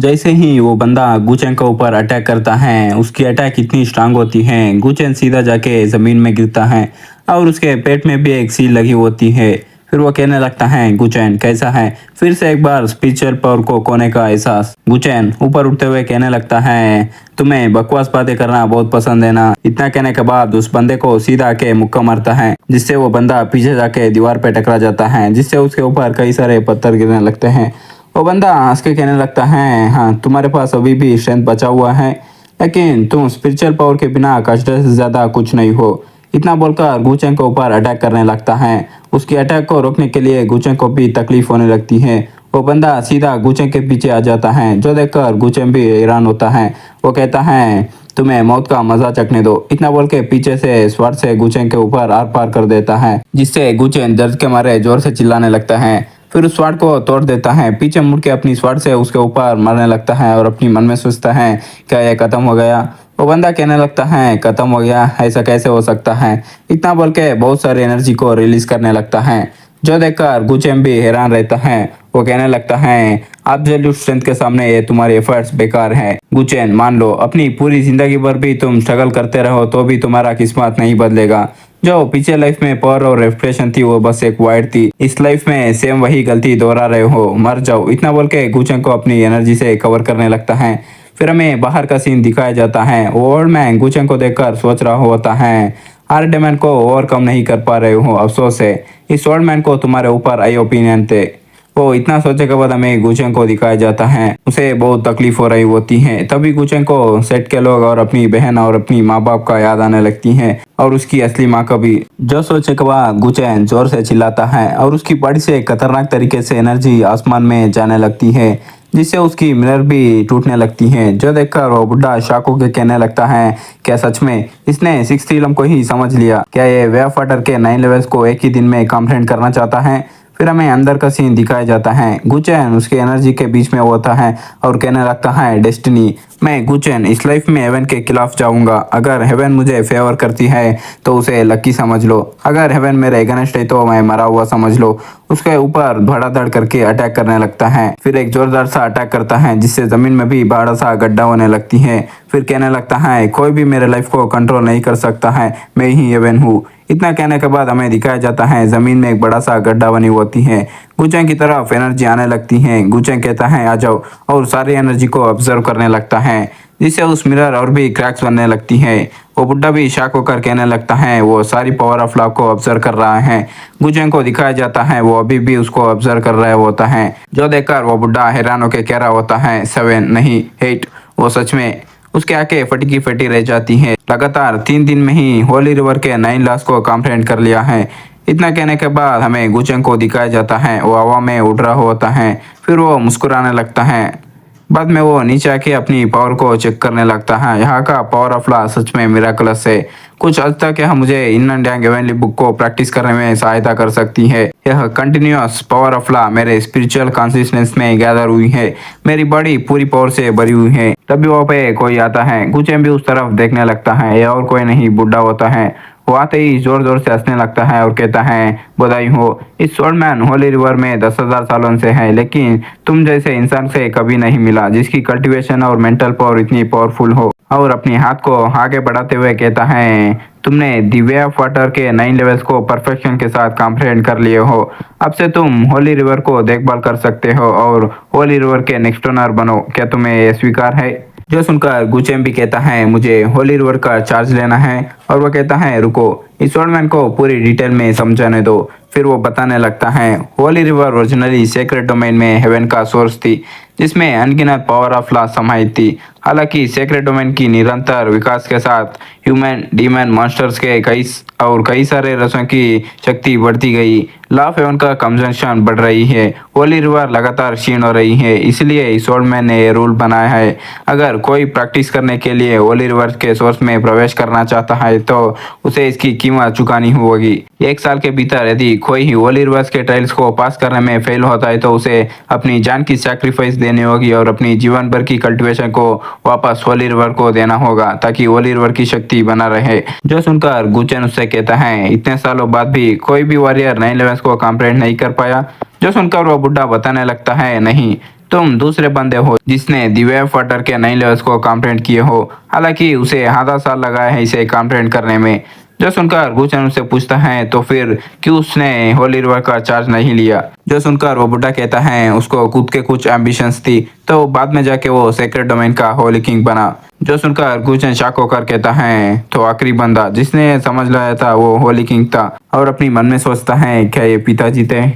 जैसे ही वो बंदा गुचेन के ऊपर अटैक करता है, उसकी अटैक इतनी स्ट्रांग होती है, गुचेन सीधा जाके ज़मीन में गिरता है और उसके पेट में भी एक सील लगी होती है। फिर वो कहने लगता है, गुचैन कैसा है? फिर से एक बार स्पिरिचुअल पावर को खोने का एहसास। गुचैन ऊपर उठते हुए कहने लगता है, तुम्हें बकवास बातें करना बहुत पसंद है ना? इतना कहने के बाद उस बंदे को सीधा के मुक्का मारता है, जिससे वो बंदा पीछे जाके दीवार पे टकरा जाता है, जिससे उसके ऊपर कई सारे पत्थर गिरने लगते हैं। वो बंदा हंस के कहने लगता है, हाँ तुम्हारे पास अभी भी स्ट्रेंथ बचा हुआ है, लेकिन तुम स्पिरिचुअल पावर के बिना कष्ट से ज्यादा कुछ नहीं हो। इतना बोलकर गुचेंग के ऊपर अटैक करने लगता है। उसकी अटैक को रोकने के लिए गुचेंग को भी तकलीफ होने लगती है। वो बंदा सीधा गुचेंग के पीछे आ जाता है, जो देखकर गुचेंग भी हैरान होता है। वो कहता है, तुम्हें मौत का मजा चखने दो। इतना बोल के पीछे से स्वॉर्ड से गुचेंग के ऊपर आर पार कर देता है, जिससे गुचेंग दर्द के मारे जोर से चिल्लाने लगता है। फिर उस स्वॉर्ड को तोड़ देता है, पीछे मुड़ के अपनी स्वॉर्ड से उसके ऊपर मारने लगता है और अपनी मन में सोचता है, क्या यह खत्म हो गया? वो बंदा कहने लगता है, खत्म हो गया? ऐसा कैसे हो सकता है? इतना बोल के बहुत सारी एनर्जी को रिलीज करने लगता है, जो देखकर गुचेम भी हैरान रहता है। वो कहने लगता है, एब्सोल्यूट स्ट्रेंथ के सामने ये तुम्हारे एफर्ट्स बेकार है। गुचेन मान लो, अपनी पूरी जिंदगी भर भी तुम स्ट्रगल करते रहो तो भी तुम्हारा किस्मत नहीं बदलेगा। जो पिछले लाइफ में पावर और रेपुटेशन थी वो बस एक वाइड थी, इस लाइफ में सेम वही गलती दोहरा रहे हो, मर जाओ। इतना बोल के गुचेन को अपनी एनर्जी से कवर करने लगता है। फिर हमें बाहर का सीन दिखाया जाता है। ओल्ड मैन गुचेन को देखकर सोच रहा होता है, हर डेमन को ओवरकम नहीं कर पा रहे हो, अफसोस है। इस ओल्ड मैन को तुम्हारे ऊपर आई ओपिनियन थे। वो इतना सोचे के बाद हमें गुचेन को दिखाया जाता है, उसे बहुत तकलीफ हो रही होती है। तभी गुचेन को सेट के लोग और अपनी बहन और अपनी माँ बाप का याद आने लगती है, और उसकी असली माँ का भी। जो सोचे के बाद गुचेन जोर से चिल्लाता है और उसकी बॉडी से खतरनाक तरीके से एनर्जी आसमान में जाने लगती है, जिससे उसकी मिरर भी टूटने लगती है। जो देखकर वो बुढ़ा शॉक होकर कहने लगता है, क्या सच में इसने 6 इलम को ही समझ लिया? क्या ये वेव फाइटर के 9 लेवल्स को एक ही दिन में कॉम्प्लीट करना चाहता है? फिर हमें अंदर का सीन दिखाया जाता है। गुचेन उसके एनर्जी के बीच में होता है और कहने लगता है, डेस्टिनी, मैं गुचेन इस लाइफ में हेवन के खिलाफ जाऊंगा। अगर हेवन मुझे फेवर करती है तो उसे लकी समझ लो, अगर हेवन मेरे अगेंस्ट है तो मैं मरा हुआ समझ लो। उसके ऊपर धड़ाधड़ करके अटैक करने लगता है, फिर एक जोरदार सा अटैक करता है, जिससे जमीन में भी बड़ा सा गड्ढा होने लगती है। फिर कहने लगता है, कोई भी मेरे लाइफ को कंट्रोल नहीं कर सकता है, मैं ही हेवन हूँ। इतना कहने के बाद हमें दिखाया जाता है, जमीन में एक बड़ा सा गड्ढा बनी होती है। गुचेंग की तरफ एनर्जी आने लगती है। गुचेंग कहता है, आ जाओ, और सारी एनर्जी को ऑब्जर्व करने लगता है, जिससे उस मिरर और भी क्रैक्स बनने लगती है। वो बुड्ढा भी शॉक होकर कहने लगता है, वो सारी पावर ऑफ लव को ऑब्जर्व कर रहा है। गुचेंग को दिखाया जाता है, वो अभी भी उसको ऑब्जर्व कर रहा होता है, जो देखकर वो बुड्ढा हैरान होकर कह रहा होता है, 7 नहीं 8। वो सच में उसके आंखें फटी की फटी रह जाती है। लगातार 3 दिन में ही होली रिवर के 9 लॉस को कॉम्प्लीट कर लिया है। इतना कहने के बाद हमें गुचेंग को दिखाया जाता है, वो हवा में उड़ रहा होता है। फिर वो मुस्कुराने लगता है। बाद में वो नीचे आके अपनी पावर को चेक करने लगता है। यहाँ का पावर ऑफ लॉ सच में मिराकलस है। कुछ हद तक यह मुझे in and yang heavenly book को प्रैक्टिस करने में सहायता कर सकती है। यह कंटिन्यूअस पावर ऑफ लॉ मेरे स्पिरिचुअल कॉन्शियसनेस में गैदर हुई है, मेरी बॉडी पूरी पावर से भरी हुई है। तभी वहाँ पे कोई आता है। गुचेन भी उस तरफ देखने लगता है, यह और कोई नहीं बुढ़ा होता है। वो आते ही जोर जोर से हंसने लगता है और कहता है, बधाई हो, इस ओल्ड मैन होली रिवर में 10,000 सालों से है, लेकिन तुम जैसे इंसान से कभी नहीं मिला जिसकी कल्टीवेशन और मेंटल पावर इतनी पावरफुल हो। और अपने हाथ को आगे बढ़ाते हुए कहता है, तुमने दिव्या वाटर के 9 लेवल्स को परफेक्शन के साथ कॉम्प्लीट कर लिए हो। अब से तुम होली रिवर को देखभाल कर सकते हो और होली रिवर के नेक्स्ट ओनर बनो। क्या तुम्हें ये स्वीकार है? जो सुनकर गुचेन भी कहता है, मुझे होली रिवर का चार्ज लेना है। और वो कहता है, रुको, इस ओल्ड मैन को पूरी डिटेल में समझाने दो। फिर वो बताने लगता है, holy river originally sacred domain में हेवन का सोर्स थी, जिसमें अनगिनत पावर ऑफ लॉ समाहित थी। हालांकि सेक्रेट डोमेन की निरंतर विकास के साथ ह्यूमन, डीमन, मॉन्स्टर्स के कई सारे रसों की शक्ति बढ़ती गई। लॉ ऑफ हेवन का कंजम्पशन बढ़ रही है, होली रिवर लगातार क्षीण हो रही है। इसलिए इस ओल्ड मैन ने ये रूल बनाया है, अगर कोई प्रैक्टिस करने के लिए होली रिवर के सोर्स में प्रवेश करना चाहता है तो उसे इसकी कीमत चुकानी होगी। 1 साल के भीतर यदि कोई ही होली रिवर्स के ट्रायल्स को पास करने में फेल होता है तो उसे अपनी जान की सैक्रिफाइस देनी होगी और अपनी जीवन भर की कल्टीवेशन को वापस होली रिवर को देना होगा, ताकि होली रिवर की शक्ति बना रहे। जो सुनकर गुचेन उससे कहता है, इतने सालों बाद भी कोई भी वॉरियर 9 लेवल्स को कंप्लीट नहीं कर पाया। जो सुनकर वो बुढ़ा बताने लगता है, नहीं, तुम दूसरे बंदे हो जिसने दी वेव वाटर के नए लेवल्स को कंप्लीट किए हो, हालांकि उसे आधा साल लगा है इसे कंप्लीट करने में। जो सुनकर गुचन उससे पूछता है तो फिर क्यों उसने होली रिवर का चार्ज नहीं लिया। जो सुनकर वो बुढ़ा कहता है उसको खुद के कुछ एम्बिशंस थी, तो बाद में जाके वो सेक्रेट डोमेन का होली किंग बना। जो सुनकर गुचन शॉक होकर कहता है तो आखिरी बंदा जिसने समझ लाया था वो होली किंग था, और अपनी मन में सोचता है क्या ये पिताजी थे।